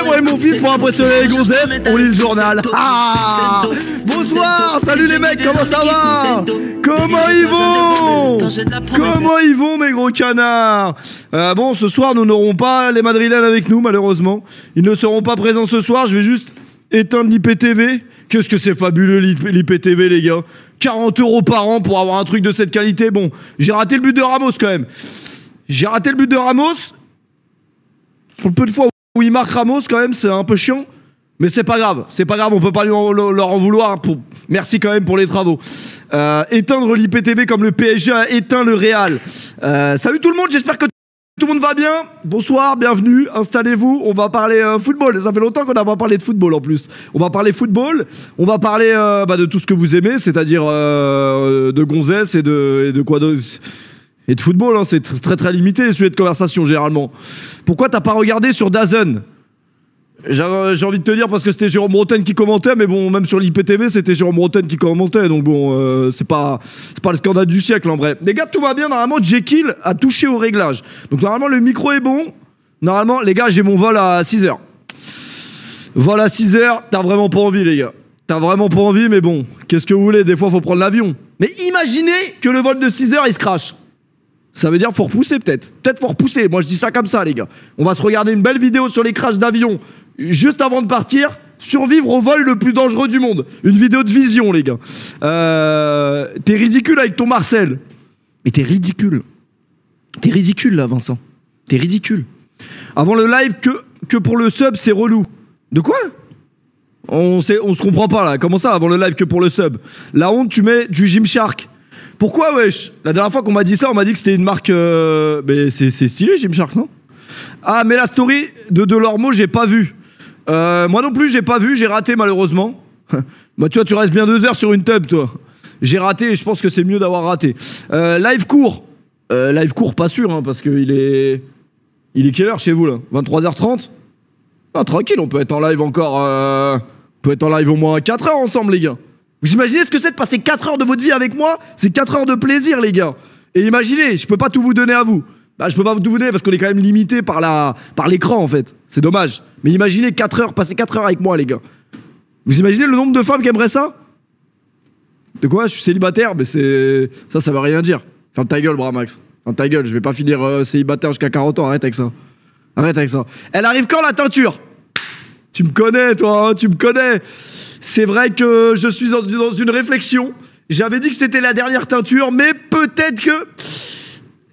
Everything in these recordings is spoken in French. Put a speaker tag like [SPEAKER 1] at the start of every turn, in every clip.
[SPEAKER 1] moi et mon fils pour impressionner les gonzesses, on lit le journal. Ah, bonsoir, salut les mecs, comment ça va? Comment ils vont? Comment ils vont mes gros canards? Bon, ce soir nous n'aurons pas les madrilènes avec nous malheureusement. Ils ne seront pas présents ce soir, je vais juste éteindre l'IPTV. Qu'est-ce que c'est fabuleux l'IPTV les gars. 40 € par an pour avoir un truc de cette qualité. Bon, j'ai raté le but de Ramos quand même. J'ai raté le but de Ramos. Pour le peu de fois où il marque Ramos quand même, c'est un peu chiant. Mais c'est pas grave, on peut pas leur en vouloir. Merci quand même pour les travaux. Éteindre l'IPTV comme le PSG a éteint le Real. Salut tout le monde, j'espère que tout le monde va bien. Bonsoir, bienvenue, installez-vous. On va parler football. Ça fait longtemps qu'on n'a pas parlé de football en plus. On va parler football. On va parler de tout ce que vous aimez, c'est-à-dire de gonzesse et de quoi d'autre. Et de football, hein. C'est très très limité les sujets de conversation généralement. Pourquoi t'as pas regardé sur DAZN? J'ai envie de te dire parce que c'était Jérôme Bretagne qui commentait, mais bon, même sur l'IPTV, c'était Jérôme Bretagne qui commentait, donc bon, c'est pas le scandale du siècle en vrai. Les gars, tout va bien, normalement, Jekyll a touché au réglage. Donc normalement, le micro est bon. Normalement, les gars, j'ai mon vol à 6h. Vol à 6h, t'as vraiment pas envie, les gars. T'as vraiment pas envie, mais bon, qu'est-ce que vous voulez, des fois, faut prendre l'avion. Mais imaginez que le vol de 6h, il se crache. Ça veut dire faut repousser peut-être. Peut-être faut repousser. Moi, je dis ça comme ça, les gars. On va se regarder une belle vidéo sur les crashs d'avion. Juste avant de partir, survivre au vol le plus dangereux du monde. Une vidéo de vision, les gars. T'es ridicule avec ton Marcel. Mais t'es ridicule. T'es ridicule, là, Vincent. T'es ridicule. Avant le live, que pour le sub, c'est relou. De quoi? On se comprend pas, là. Comment ça, avant le live, que pour le sub? La honte, tu mets du Gymshark. Pourquoi, wesh? La dernière fois qu'on m'a dit ça, on m'a dit que c'était une marque... Mais c'est stylé, Gymshark, non? Ah, mais la story de Delormeau, j'ai pas vu. Moi non plus, j'ai pas vu, j'ai raté malheureusement. Bah tu vois, tu restes bien 2 heures sur une tub, toi. J'ai raté et je pense que c'est mieux d'avoir raté. Live court. Live court, pas sûr, hein, parce qu'il est... Il est quelle heure chez vous, là? 23h30? Ah, tranquille, on peut être en live encore... On peut être en live au moins 4 heures ensemble, les gars. Vous imaginez ce que c'est de passer 4 heures de votre vie avec moi? C'est 4 heures de plaisir, les gars. Et imaginez, je peux pas tout vous donner à vous. Bah, je peux pas tout vous donner parce qu'on est quand même limité par l'écran, en fait. C'est dommage. Mais imaginez 4 heures, passer 4 heures avec moi, les gars. Vous imaginez le nombre de femmes qui aimeraient ça? De quoi? Je suis célibataire, mais c'est... Ça veut rien dire. Ferme ta gueule, Bramax. Ferme ta gueule, je vais pas finir célibataire jusqu'à 40 ans, arrête avec ça. Arrête avec ça. Elle arrive quand, la teinture? Tu me connais, toi, hein, tu me connais. C'est vrai que je suis dans une réflexion. J'avais dit que c'était la dernière teinture, mais peut-être que...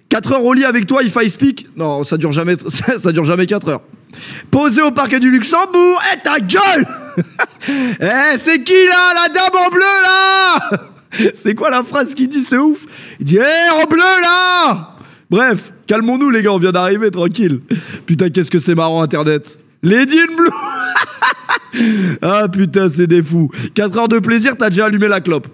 [SPEAKER 1] 4 heures au lit avec toi, if I speak. Non, ça dure jamais 4 heures. Posé au parc du Luxembourg. Eh, ta gueule. Eh, c'est qui là? La dame en bleu là. C'est quoi la phrase qu'il dit? C'est ouf. Il dit, eh, en bleu là. Bref, calmons-nous les gars, on vient d'arriver, tranquille. Putain, qu'est-ce que c'est marrant Internet. Lady in Blue. Ah putain, c'est des fous. 4 heures de plaisir, t'as déjà allumé la clope.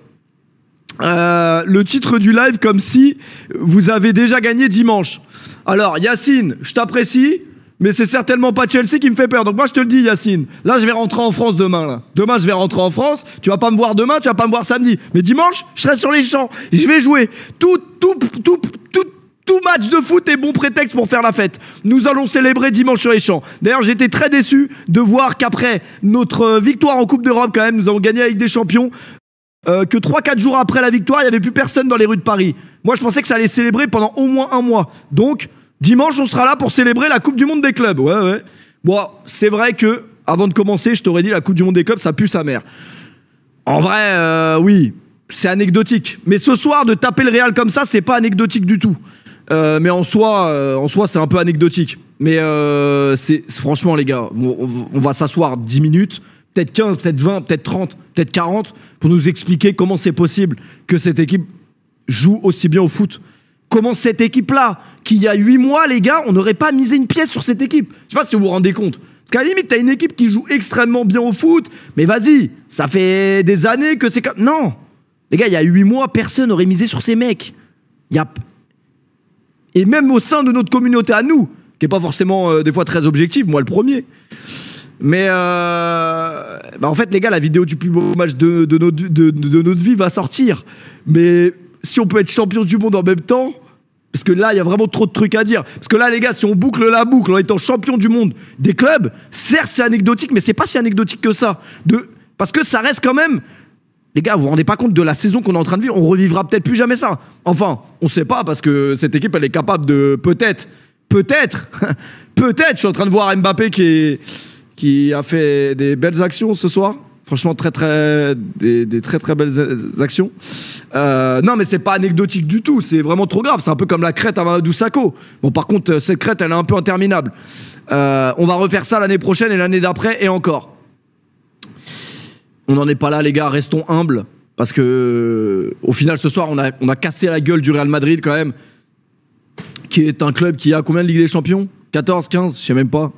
[SPEAKER 1] Le titre du live comme si vous avez déjà gagné dimanche. Alors Yacine, je t'apprécie, mais c'est certainement pas Chelsea qui me fait peur. Donc moi je te le dis Yacine, là je vais rentrer en France demain là. Demain je vais rentrer en France, tu vas pas me voir demain, tu vas pas me voir samedi. Mais dimanche, je serai sur les champs, je vais jouer. Tout match de foot est bon prétexte pour faire la fête. Nous allons célébrer dimanche sur les champs. D'ailleurs, j'étais très déçu de voir qu'après notre victoire en Coupe d'Europe quand même, nous avons gagné avec des champions. Que 3-4 jours après la victoire, il n'y avait plus personne dans les rues de Paris. Moi, je pensais que ça allait célébrer pendant au moins 1 mois. Donc, dimanche, on sera là pour célébrer la Coupe du Monde des clubs. Ouais. Bon, c'est vrai que, avant de commencer, je t'aurais dit la Coupe du Monde des clubs, ça pue sa mère. En vrai, oui, c'est anecdotique. Mais ce soir, de taper le Real comme ça, c'est pas anecdotique du tout. Mais en soi, c'est un peu anecdotique. Mais franchement, les gars, on va s'asseoir 10 minutes, peut-être 15, peut-être 20, peut-être 30, peut-être 40, pour nous expliquer comment c'est possible que cette équipe joue aussi bien au foot. Comment cette équipe-là, qui il y a 8 mois, les gars, on n'aurait pas misé une pièce sur cette équipe. Je sais pas si vous vous rendez compte. Parce qu'à la limite, t'as une équipe qui joue extrêmement bien au foot, mais vas-y, ça fait des années que c'est comme... Non. Les gars, il y a 8 mois, personne n'aurait misé sur ces mecs. Et même au sein de notre communauté à nous, qui n'est pas forcément des fois très objective, moi le premier. Mais en fait les gars, la vidéo du plus beau match de notre vie va sortir. Mais si on peut être champion du monde en même temps, Parce que là, il y a vraiment trop de trucs à dire. Parce que là, les gars, si on boucle la boucle en étant champion du monde des clubs, certes, c'est anecdotique, mais c'est pas si anecdotique que ça. Parce que ça reste quand même... Les gars, vous vous rendez pas compte de la saison qu'on est en train de vivre? On revivra peut-être plus jamais ça. Enfin, on sait pas, parce que cette équipe, elle est capable de... Peut-être, je suis en train de voir Mbappé qui a fait des belles actions ce soir. Franchement, des très belles actions. Non, mais c'est pas anecdotique du tout. C'est vraiment trop grave. C'est un peu comme la crête à Mamadou Sakho. Bon, par contre, cette crête, elle est un peu interminable. On va refaire ça l'année prochaine et l'année d'après et encore. On n'en est pas là, les gars. Restons humbles. Parce que, au final, ce soir, on a cassé la gueule du Real Madrid quand même. Qui est un club qui a combien de Ligue des Champions? 14, 15, je sais même pas.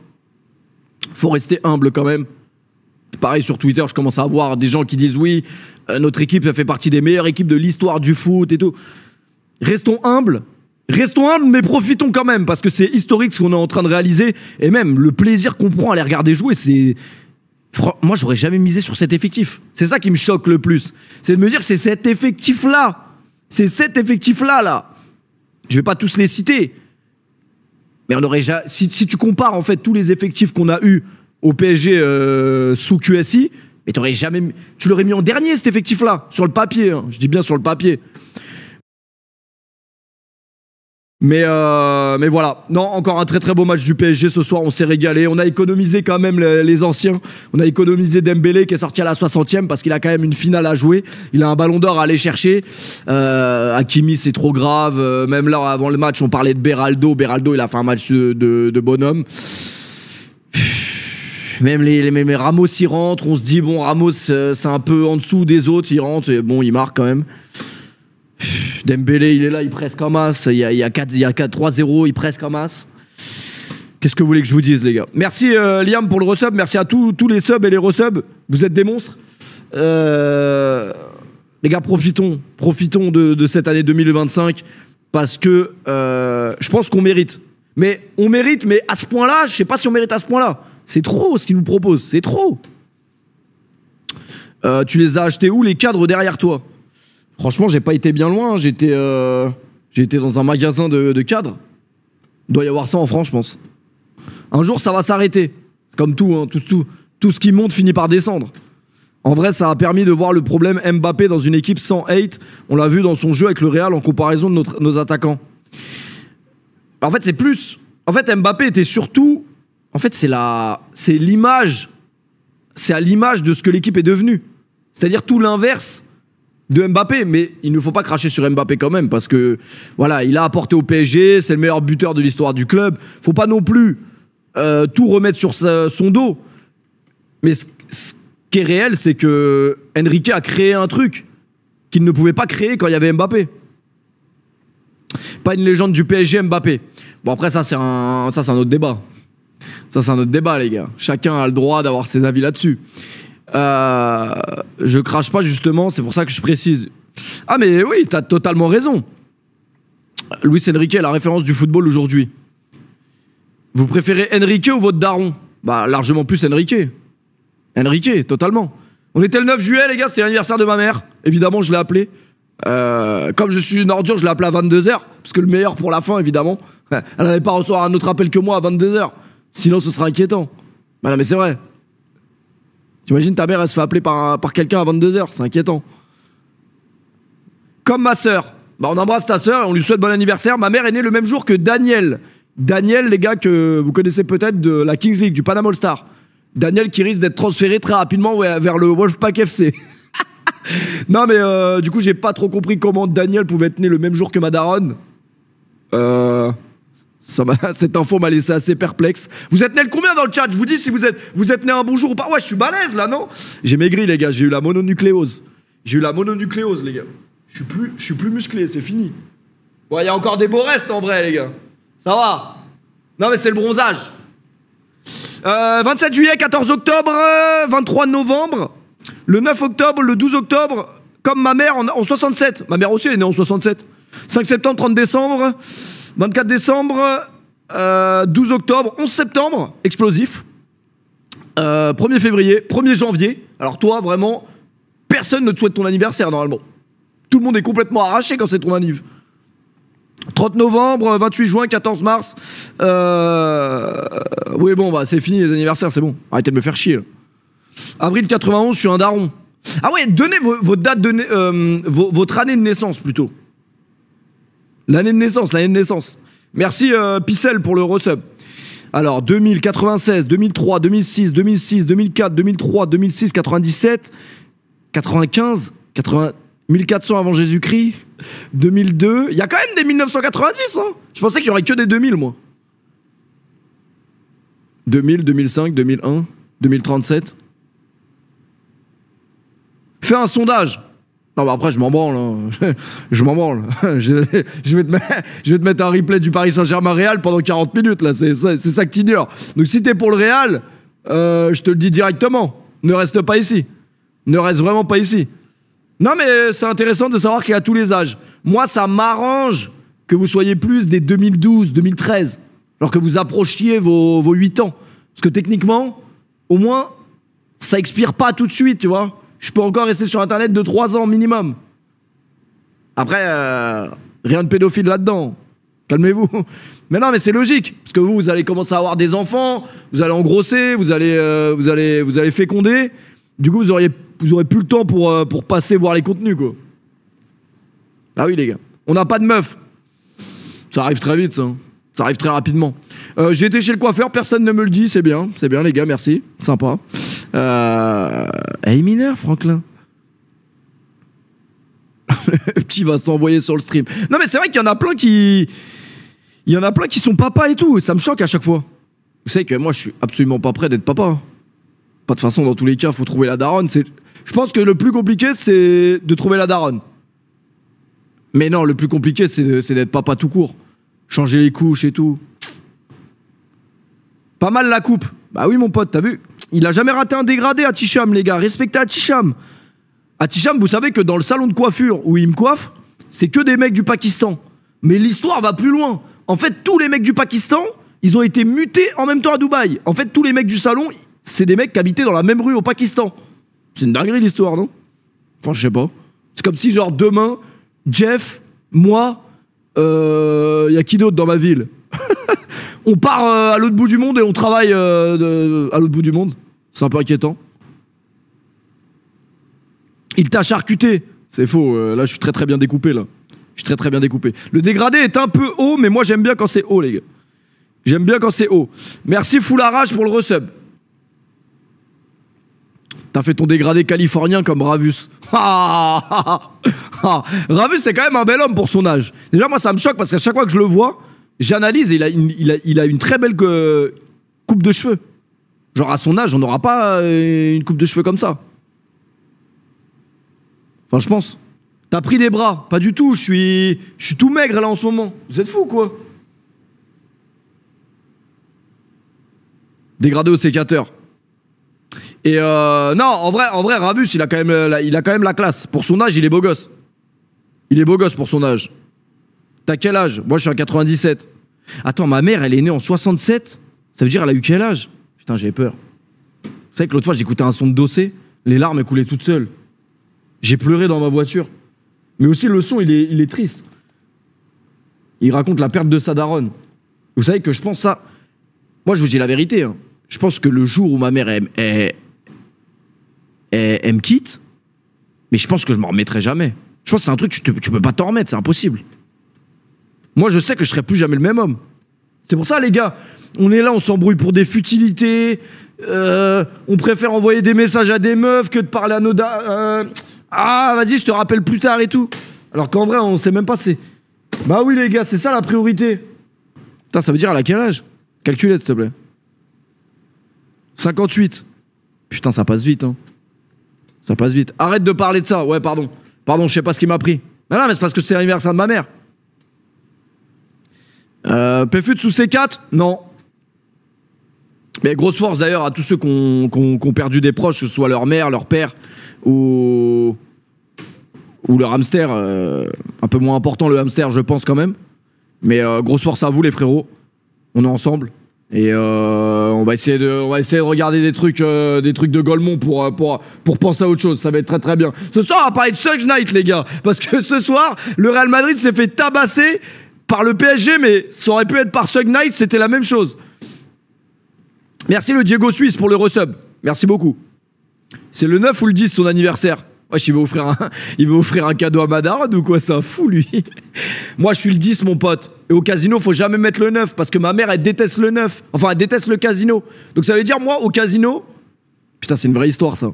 [SPEAKER 1] Faut rester humble quand même. Pareil sur Twitter, je commence à voir des gens qui disent oui, notre équipe, ça fait partie des meilleures équipes de l'histoire du foot et tout. Restons humbles, mais profitons quand même, parce que c'est historique ce qu'on est en train de réaliser, et même le plaisir qu'on prend à les regarder jouer, c'est... Moi, j'aurais jamais misé sur cet effectif. C'est ça qui me choque le plus. C'est de me dire que c'est cet effectif-là. C'est cet effectif-là, là. Je vais pas tous les citer. Mais on aurait jamais... Si tu compares, en fait, tous les effectifs qu'on a eus au PSG sous QSI, mais t'aurais jamais... Tu l'aurais mis en dernier, cet effectif-là, sur le papier. Hein. Je dis bien sur le papier. Mais voilà. Non, encore un très beau match du PSG ce soir. On s'est régalé. On a économisé quand même les anciens. On a économisé Dembélé qui est sorti à la 60e parce qu'il a quand même une finale à jouer. Il a un ballon d'or à aller chercher. Hakimi, c'est trop grave. Même là, avant le match, on parlait de Beraldo. Beraldo, il a fait un match de bonhomme. Même les Ramos, il rentre. On se dit, bon, Ramos, c'est un peu en dessous des autres. Il rentre. Et bon, il marque quand même. Dembélé, il est là, il presse comme as. Il y a 3-0, il presse comme as. Qu'est-ce que vous voulez que je vous dise, les gars? Merci Liam pour le resub. Merci à tous les subs et les resubs. Vous êtes des monstres. Les gars, profitons de cette année 2025 parce que je pense qu'on mérite. Mais on mérite, mais à ce point-là, je sais pas si on mérite à ce point-là. C'est trop ce qu'ils nous proposent, c'est trop. Tu les as achetés où, les cadres derrière toi? Franchement, j'ai pas été bien loin. J'ai été dans un magasin de cadres. Il doit y avoir ça en France, je pense. Un jour, ça va s'arrêter. C'est comme tout, hein. Tout ce qui monte finit par descendre. En vrai, ça a permis de voir le problème Mbappé dans une équipe sans hate. On l'a vu dans son jeu avec le Real en comparaison de nos attaquants. En fait, c'est plus... En fait, Mbappé était surtout... En fait, c'est l'image. C'est à l'image de ce que l'équipe est devenue. C'est-à-dire tout l'inverse de Mbappé. Mais il ne faut pas cracher sur Mbappé quand même, parce que voilà, il a apporté au PSG, c'est le meilleur buteur de l'histoire du club. Faut pas non plus tout remettre sur son dos. Mais ce qui est réel, c'est que Enrique a créé un truc qu'il ne pouvait pas créer quand il y avait Mbappé. Pas une légende du PSG, Mbappé. Bon, après, ça, c'est un autre débat. Ça, c'est un autre débat, les gars. Chacun a le droit d'avoir ses avis là-dessus. Je crache pas, justement, c'est pour ça que je précise. Ah, mais oui, t'as totalement raison. Luis Enrique est la référence du football aujourd'hui. Vous préférez Enrique ou votre daron? Bah, largement plus Enrique. Enrique, totalement. On était le 9 juillet, les gars, c'était l'anniversaire de ma mère. Évidemment, je l'ai appelé. Comme je suis une ordure, je l'ai appelé à 22h. Parce que le meilleur pour la fin, évidemment. Elle n'allait pas recevoir un autre appel que moi à 22h. Sinon, ce sera inquiétant. Bah non, mais c'est vrai. T'imagines, ta mère, elle se fait appeler par quelqu'un à 22h. C'est inquiétant. Comme ma sœur. Bah, on embrasse ta sœur et on lui souhaite bon anniversaire. Ma mère est née le même jour que Daniel. Daniel, les gars, que vous connaissez peut-être de la Kings League, du Panama All-Star. Daniel qui risque d'être transféré très rapidement vers le Wolfpack FC. Non, mais du coup, j'ai pas trop compris comment Daniel pouvait être né le même jour que ma daronne. Cette info m'a laissé assez perplexe. Vous êtes né le combien dans le chat? Je vous dis si vous êtes né un bon jour ou pas. Ouais, je suis balèze là, non? J'ai maigri, les gars. J'ai eu la mononucléose. Les gars. Je suis plus musclé, c'est fini. Bon, il y a encore des beaux restes en vrai, les gars. Ça va. Non, mais c'est le bronzage. 27 juillet, 14 octobre, 23 novembre, le 9 octobre, le 12 octobre, comme ma mère en 67. Ma mère aussi, elle est née en 67. 5 septembre, 30 décembre, 24 décembre, 12 octobre, 11 septembre, explosif. 1er février, 1er janvier. Alors toi, vraiment, personne ne te souhaite ton anniversaire, normalement. Tout le monde est complètement arraché quand c'est ton anniv. 30 novembre, 28 juin, 14 mars. Oui, bon, bah, c'est fini les anniversaires, c'est bon. Arrêtez de me faire chier. Là. Avril 91, je suis un daron. Ah ouais, donnez votre date de votre année de naissance plutôt. L'année de naissance, l'année de naissance. Merci Picel pour le resub. Alors 2000, 96, 2003, 2006, 2006, 2004, 2003, 2006, 97, 95, 1400 avant Jésus-Christ, 2002. Il y a quand même des 1990, hein. Je pensais qu'il y aurait que des 2000, moi. 2000, 2005, 2001, 2037. Fais un sondage. Non, bah après, je m'en branle. Hein. Je m'en branle. Je vais te mettre un replay du Paris Saint-Germain Real pendant 40 minutes, là. C'est ça que t'ignores. Donc, si t'es pour le Real, je te le dis directement. Ne reste pas ici. Ne reste vraiment pas ici. Non, mais c'est intéressant de savoir qu'il y a tous les âges. Moi, ça m'arrange que vous soyez plus des 2012, 2013. Alors que vous approchiez vos 8 ans. Parce que techniquement, au moins, ça expire pas tout de suite, tu vois. Je peux encore rester sur Internet de 3 ans minimum. Après, rien de pédophile là-dedans. Calmez-vous. Mais non, mais c'est logique. Parce que vous allez commencer à avoir des enfants, vous allez engrosser, vous allez féconder. Du coup, vous aurez plus le temps pour passer voir les contenus, quoi. Ah oui, les gars. On n'a pas de meuf. Ça arrive très vite, ça. Ça arrive très rapidement. J'ai été chez le coiffeur, personne ne me le dit, c'est bien, les gars, merci. Sympa. Elle est mineure, Franklin. Le petit va s'envoyer sur le stream. Non, mais c'est vrai qu'il y en a plein qui... Il y en a plein qui sont papas et tout, et ça me choque à chaque fois. Vous savez que moi, je suis absolument pas prêt d'être papa. Pas de façon, dans tous les cas, faut trouver la daronne. Je pense que le plus compliqué, c'est de trouver la daronne. Mais non, le plus compliqué, c'est d'être papa tout court. Changer les couches et tout. Pas mal la coupe. Bah oui, mon pote, t'as vu? Il a jamais raté un dégradé, Atisham, les gars. Respectez Atisham. Atisham, vous savez que dans le salon de coiffure où il me coiffe, c'est que des mecs du Pakistan. Mais l'histoire va plus loin. En fait, tous les mecs du Pakistan, ils ont été mutés en même temps à Dubaï. En fait, tous les mecs du salon, c'est des mecs qui habitaient dans la même rue au Pakistan. C'est une dinguerie l'histoire, non? Enfin, je sais pas. C'est comme si, genre, demain, Jeff, moi, y a qui d'autre dans ma ville? On part à l'autre bout du monde et on travaille à l'autre bout du monde. C'est un peu inquiétant. Il t'a charcuté. C'est faux. Là, je suis très bien découpé, là. Je suis très bien découpé. Le dégradé est un peu haut, mais moi, j'aime bien quand c'est haut, les gars. J'aime bien quand c'est haut. Merci Foularage pour le resub. T'as fait ton dégradé californien comme Ravus. Ravus, c'est quand même un bel homme pour son âge. Déjà, moi, ça me choque parce qu'à chaque fois que je le vois, j'analyse et il a une très belle coupe de cheveux. Genre, à son âge, on n'aura pas une coupe de cheveux comme ça. Enfin, je pense. T'as pris des bras. Pas du tout. Je suis tout maigre, là, en ce moment. Vous êtes fous, quoi. Dégradé au sécateur. Et non, en vrai, Ravus, il a quand même la classe. Pour son âge, il est beau gosse. Il est beau gosse pour son âge. T'as quel âge? Moi, je suis en 97. Attends, ma mère, elle est née en 67. Ça veut dire elle a eu quel âge? Putain, j'ai peur. Vous savez que l'autre fois, j'écoutais un son de Dossé. Les larmes, elles coulaient toutes seules. J'ai pleuré dans ma voiture. Mais aussi, le son, il est triste. Il raconte la perte de sa daronne. Vous savez que je pense ça... Moi, je vous dis la vérité. Hein. Je pense que le jour où ma mère, elle me quitte, mais je pense que je m'en remettrai jamais. Je pense que c'est un truc, tu peux pas t'en remettre, c'est impossible. Moi, je sais que je serai plus jamais le même homme. C'est pour ça, les gars, on est là, on s'embrouille pour des futilités. On préfère envoyer des messages à des meufs que de parler à nos... Ah, vas-y, je te rappelle plus tard et tout. Alors qu'en vrai, on sait même pas, c'est... Bah oui, les gars, c'est ça la priorité. Putain, ça veut dire à quel âge? Calculette, s'il te plaît. 58. Putain, ça passe vite, hein. Ça passe vite. Arrête de parler de ça. Ouais, pardon. Pardon, je sais pas ce qui m'a pris. Mais non, mais c'est parce que c'est l'anniversaire de ma mère. PFUT sous C4? Non. Mais grosse force d'ailleurs à tous ceux qui ont perdu des proches, que ce soit leur mère, leur père ou leur hamster. Un peu moins important le hamster, je pense quand même. Mais grosse force à vous les frérots. On est ensemble. Et on va essayer de regarder des trucs de Golemont pour penser à autre chose. Ça va être très bien. Ce soir, on va parler de Suge Knight, les gars. Parce que ce soir, le Real Madrid s'est fait tabasser par le PSG, mais ça aurait pu être par Sug Knight, c'était la même chose. Merci le Diego Suisse pour le resub. Merci beaucoup. C'est le 9 ou le 10 son anniversaire? Wesh, il veut offrir un cadeau à Madarad ou quoi? C'est un fou, lui. Moi, je suis le 10, mon pote. Et au casino, faut jamais mettre le 9 parce que ma mère, elle déteste le 9. Enfin, elle déteste le casino. Donc ça veut dire, moi, au casino... Putain, c'est une vraie histoire, ça.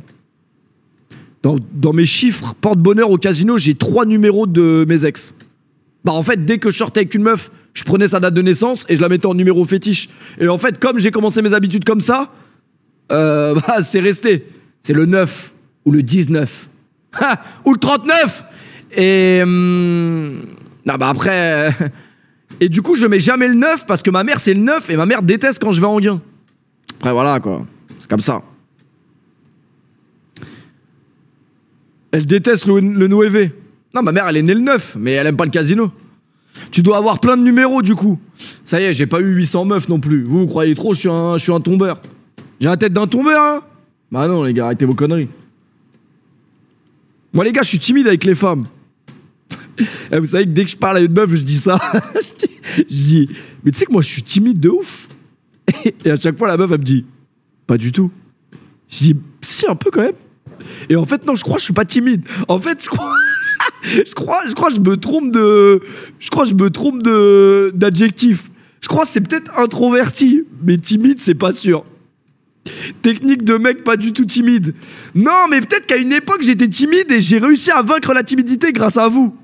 [SPEAKER 1] Dans mes chiffres porte-bonheur au casino, j'ai 3 numéros de mes ex. Bah, en fait, dès que je sortais avec une meuf, je prenais sa date de naissance et je la mettais en numéro fétiche. Et en fait, comme j'ai commencé mes habitudes comme ça, bah, c'est resté. C'est le 9 ou le 19. Ou le 39. Et... non, bah après... et du coup, je mets jamais le 9 parce que ma mère, c'est le 9 et ma mère déteste quand je vais en gain. Après, voilà, quoi. C'est comme ça. Elle déteste le 9. Non, ma mère, elle est née le 9, mais elle aime pas le casino. Tu dois avoir plein de numéros, du coup. Ça y est, j'ai pas eu 800 meufs non plus. Vous croyez trop, je suis un tombeur. J'ai la tête d'un tombeur, hein? Bah non, les gars, arrêtez vos conneries. Moi, les gars, je suis timide avec les femmes. Et vous savez que dès que je parle à une meuf, je dis ça. je dis, mais tu sais que moi, je suis timide de ouf. Et à chaque fois, la meuf, elle me dit, pas du tout. Je dis, si, un peu quand même. Et en fait, non, je crois que je suis pas timide. En fait, je crois que je me trompe de... Je crois que je me trompe d'adjectif. Je crois que c'est peut-être introverti, mais timide, c'est pas sûr. Technique de mec pas du tout timide. Non, mais peut-être qu'à une époque, j'étais timide et j'ai réussi à vaincre la timidité grâce à vous.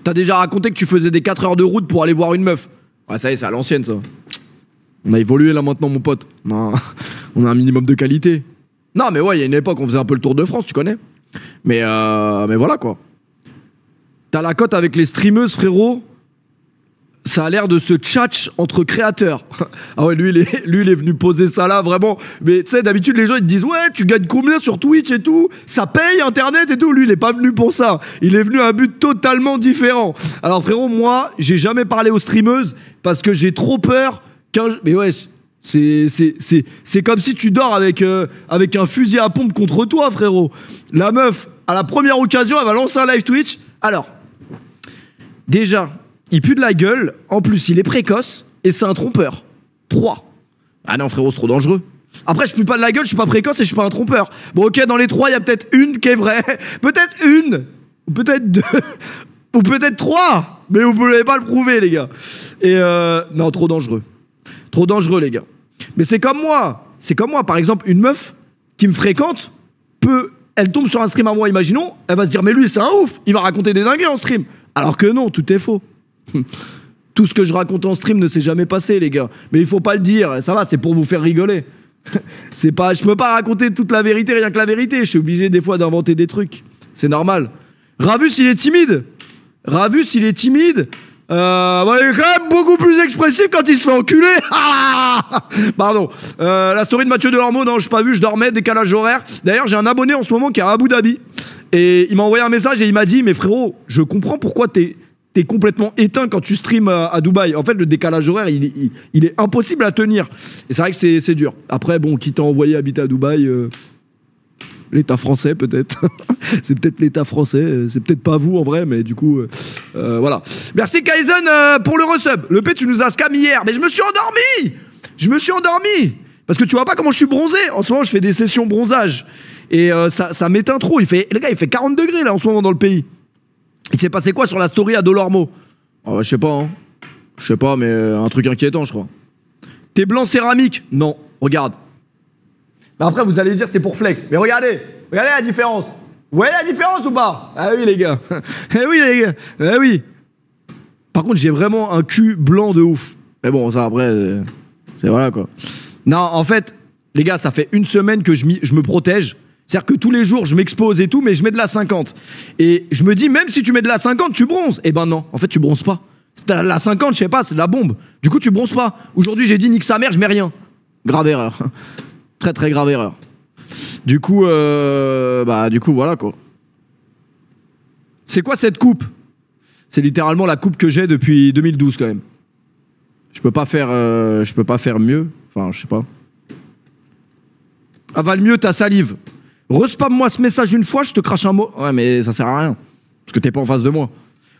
[SPEAKER 1] T'as déjà raconté que tu faisais des 4 heures de route pour aller voir une meuf. Ouais, ça y est, c'est à l'ancienne, ça. On a évolué là maintenant, mon pote. On a un minimum de qualité. Non, mais ouais, il y a une époque, on faisait un peu le tour de France, tu connais. Mais voilà, quoi. T'as la cote avec les streameuses, frérot. Ça a l'air de se tchatch entre créateurs. Ah ouais, lui, il est venu poser ça là, vraiment. Mais tu sais, d'habitude, les gens, ils te disent, ouais, tu gagnes combien sur Twitch et tout? Ça paye Internet et tout. Lui, il est pas venu pour ça. Il est venu à un but totalement différent. Alors, frérot, moi, j'ai jamais parlé aux streameuses parce que j'ai trop peur qu'un... Mais ouais, c'est comme si tu dors avec un fusil à pompe contre toi, frérot. La meuf, à la première occasion, elle va lancer un live Twitch. Alors, déjà... il pue de la gueule, en plus il est précoce, et c'est un trompeur. 3. Ah non frérot, c'est trop dangereux. Après, je pue pas de la gueule, je suis pas précoce et je suis pas un trompeur. Bon ok, dans les 3, il y a peut-être une qui est vraie. Peut-être une, ou peut-être 2, ou peut-être 3. Mais vous pouvez pas le prouver, les gars. Et non, trop dangereux. Trop dangereux, les gars. Mais c'est comme moi. C'est comme moi, par exemple, une meuf qui me fréquente, elle tombe sur un stream à moi, imaginons, elle va se dire, mais lui c'est un ouf, il va raconter des dingueries en stream. Alors que non, tout est faux. Tout ce que je raconte en stream ne s'est jamais passé, les gars. Mais il faut pas le dire, ça va, c'est pour vous faire rigoler. C'est pas, je peux pas raconter toute la vérité, rien que la vérité. Je suis obligé des fois d'inventer des trucs. C'est normal. Ravus, il est timide. Ravus, il est timide. Bah, il est quand même beaucoup plus expressif quand il se fait enculer. Pardon. La story de Mathieu Delormeau, non, je n'ai pas vu, je dormais, décalage horaire. D'ailleurs, j'ai un abonné en ce moment qui est à Abu Dhabi. Et il m'a envoyé un message et il m'a dit, mais frérot, je comprends pourquoi t'es complètement éteint quand tu streams à Dubaï. En fait, le décalage horaire, il est impossible à tenir. Et c'est vrai que c'est dur. Après, bon, qui t'a envoyé habiter à Dubaï l'État français, peut-être. C'est peut-être l'État français. C'est peut-être pas vous, en vrai, mais du coup, voilà. Merci, Kaizen, pour le resub. Le P, tu nous as scam hier. Mais je me suis endormi. Je me suis endormi. Parce que tu vois pas comment je suis bronzé. En ce moment, je fais des sessions bronzage. Et ça m'éteint trop. Les gars, il fait 40 degrés, là, en ce moment, dans le pays. Il s'est passé quoi sur la story à Delormeau? Oh, je sais pas, hein. Je sais pas, mais un truc inquiétant, je crois. T'es blanc céramique? Non, regarde. Mais après, vous allez dire c'est pour flex. Mais regardez la différence. Vous voyez la différence ou pas? Ah oui, les gars. Eh oui, les gars. Eh oui. Par contre, j'ai vraiment un cul blanc de ouf. Mais bon, ça, après, c'est voilà, quoi. Non, en fait, les gars, ça fait une semaine que je me protège. C'est-à-dire que tous les jours, je m'expose et tout, mais je mets de la 50. Et je me dis, même si tu mets de la 50, tu bronzes. Eh ben non, en fait, tu bronzes pas. La 50, je sais pas, c'est de la bombe. Du coup, tu bronzes pas. Aujourd'hui, j'ai dit, nique sa mère, je mets rien. Grave erreur. Très, très grave erreur. Du coup, voilà, quoi. C'est quoi cette coupe? C'est littéralement la coupe que j'ai depuis 2012, quand même. Je peux pas faire mieux. Enfin, je sais pas. Avale mieux ta salive. Respam-moi ce message une fois, je te crache un mot. Ouais, mais ça sert à rien. Parce que t'es pas en face de moi.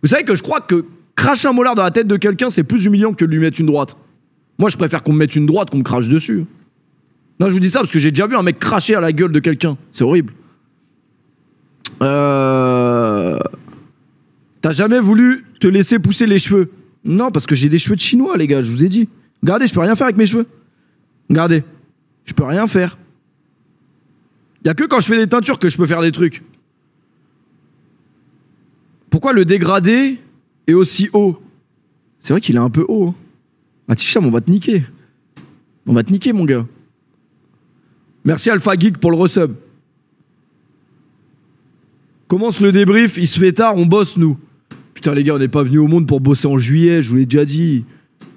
[SPEAKER 1] Vous savez que je crois que cracher un molar dans la tête de quelqu'un, c'est plus humiliant que de lui mettre une droite. Moi, je préfère qu'on me mette une droite qu'on me crache dessus. Non, je vous dis ça parce que j'ai déjà vu un mec cracher à la gueule de quelqu'un. C'est horrible. T'as jamais voulu te laisser pousser les cheveux? Non, parce que j'ai des cheveux de chinois, les gars, je vous ai dit. Regardez, je peux rien faire avec mes cheveux. Regardez, je peux rien faire. Y a que quand je fais des teintures que je peux faire des trucs. Pourquoi le dégradé est aussi haut? C'est vrai qu'il est un peu haut. Hein. Ah, Ticham, on va te niquer. On va te niquer, mon gars. Merci Alpha Geek pour le resub. Commence le débrief, il se fait tard, on bosse, nous. Putain, les gars, on n'est pas venus au monde pour bosser en juillet, je vous l'ai déjà dit.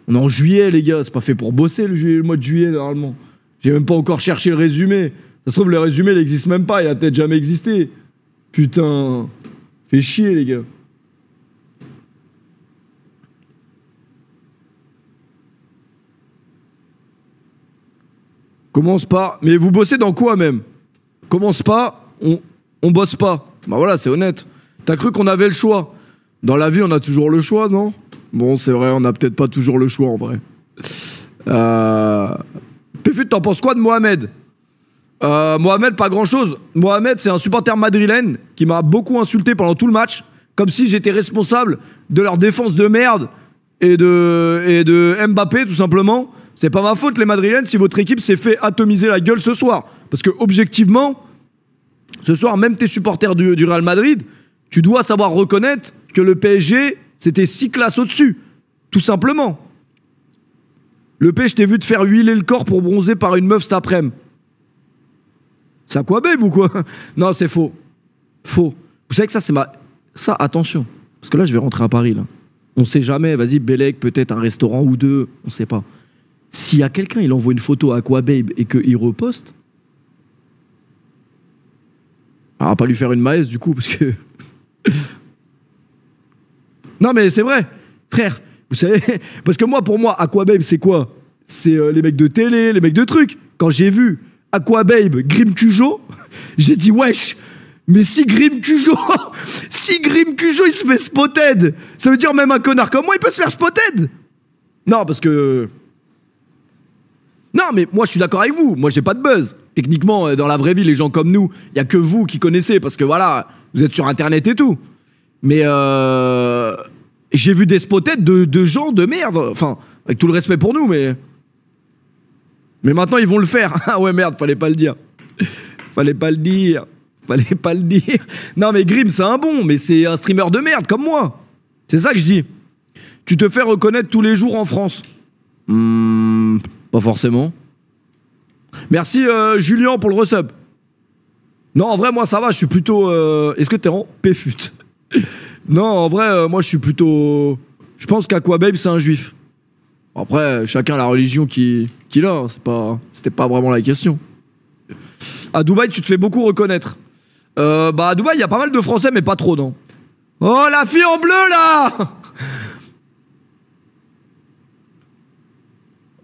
[SPEAKER 1] On est en juillet, les gars, c'est pas fait pour bosser le mois de juillet, normalement. J'ai même pas encore cherché le résumé. Ça se trouve, le résumé, il n'existe même pas, il a peut-être jamais existé. Putain, fait chier, les gars. Commence pas. Mais vous bossez dans quoi, même? Commence pas, on bosse pas. Bah voilà, c'est honnête. T'as cru qu'on avait le choix? Dans la vie, on a toujours le choix, non? Bon, c'est vrai, on a peut-être pas toujours le choix, en vrai. Péfut, t'en penses quoi de Mohamed? Mohamed, pas grand-chose. Mohamed, c'est un supporter madrilène qui m'a beaucoup insulté pendant tout le match, comme si j'étais responsable de leur défense de merde et de Mbappé, tout simplement. C'est pas ma faute, les madrilènes, si votre équipe s'est fait atomiser la gueule ce soir. Parce que, objectivement, ce soir, même tes supporters du Real Madrid, tu dois savoir reconnaître que le PSG, c'était 6 classes au-dessus. Tout simplement. Le PSG, je t'ai vu te faire huiler le corps pour bronzer par une meuf cet après-midi. C'est Aquababe ou quoi? Non, c'est faux. Faux. Vous savez que ça, c'est ma... Ça, attention. Parce que là, je vais rentrer à Paris, là. On sait jamais, vas-y, Bellec, peut-être un restaurant ou deux, on sait pas. S'il y a quelqu'un, il envoie une photo à Aquababe et qu'il reposte, on va pas lui faire une maïs du coup, parce que... Non mais c'est vrai, frère, vous savez, parce que moi, pour moi, Aquababe, c'est quoi? C'est les mecs de télé, les mecs de trucs. Quand j'ai vu Aquababe, Grim Cujo, j'ai dit wesh, mais si Grim Cujo, si Grim Cujo il se fait spotted, ça veut dire même un connard comme moi, il peut se faire spotted. Non, parce que... Non, mais moi, je suis d'accord avec vous. Moi, j'ai pas de buzz. Techniquement, dans la vraie vie, les gens comme nous, il y a que vous qui connaissez, parce que voilà, vous êtes sur Internet et tout. Mais j'ai vu des spotted de gens de merde. Enfin, avec tout le respect pour nous, mais maintenant, ils vont le faire. Ah ouais, merde, fallait pas le dire. Fallait pas le dire. Fallait pas le dire. Non, mais Grim, c'est un bon, mais c'est un streamer de merde, comme moi. C'est ça que je dis. Tu te fais reconnaître tous les jours en France. Pas forcément. Merci Julien pour le resub. Non, en vrai, moi ça va, je suis plutôt... Est-ce que t'es en péfut? Non, en vrai, moi je suis plutôt... Je pense qu'Aquababe c'est un juif. Après, chacun a la religion qu'il a, c'était pas vraiment la question. À Dubaï, tu te fais beaucoup reconnaître. Bah à Dubaï, il y a pas mal de Français, mais pas trop, non. Oh, la fille en bleu, là!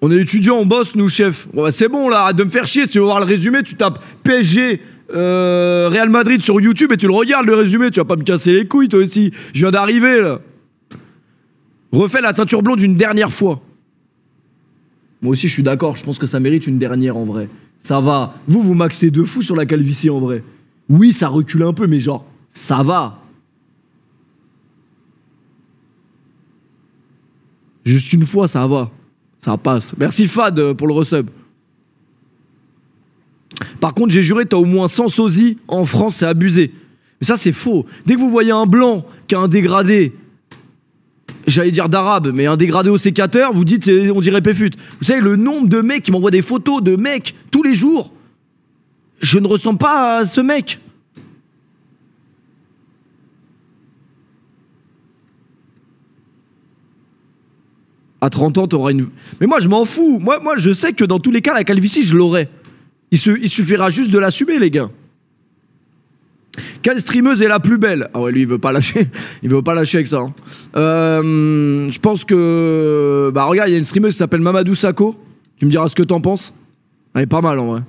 [SPEAKER 1] On est étudiants, on bosse, nous, chef. Ouais, c'est bon, là, arrête de me faire chier. Si tu veux voir le résumé, tu tapes PSG, Real Madrid sur YouTube et tu le regardes, le résumé. Tu vas pas me casser les couilles, toi aussi. Je viens d'arriver, là. Refais la teinture blonde une dernière fois. Moi aussi, je suis d'accord. Je pense que ça mérite une dernière, en vrai. Ça va. Vous maxez de fou sur la calvitie, en vrai. Oui, ça recule un peu, mais genre, ça va. Juste une fois, ça va. Ça passe. Merci Fad pour le resub. Par contre, j'ai juré, t'as au moins 100 sosies en France, c'est abusé. Mais ça, c'est faux. Dès que vous voyez un blanc qui a un dégradé, j'allais dire d'arabe, mais un dégradé au sécateur, vous dites, on dirait péfut. Vous savez, le nombre de mecs qui m'envoient des photos de mecs tous les jours, je ne ressemble pas à ce mec. À 30 ans, t'auras une... Mais moi, je m'en fous. Moi, je sais que dans tous les cas, la calvitie, je l'aurai. Il suffira juste de l'assumer, les gars. Quelle streameuse est la plus belle? Ah ouais, lui, il veut pas lâcher. Il veut pas lâcher avec ça. Hein. Je pense que... Bah, regarde, il y a une streameuse qui s'appelle Mamadou Sakho. Tu me diras ce que t'en penses. Elle est pas mal, en vrai.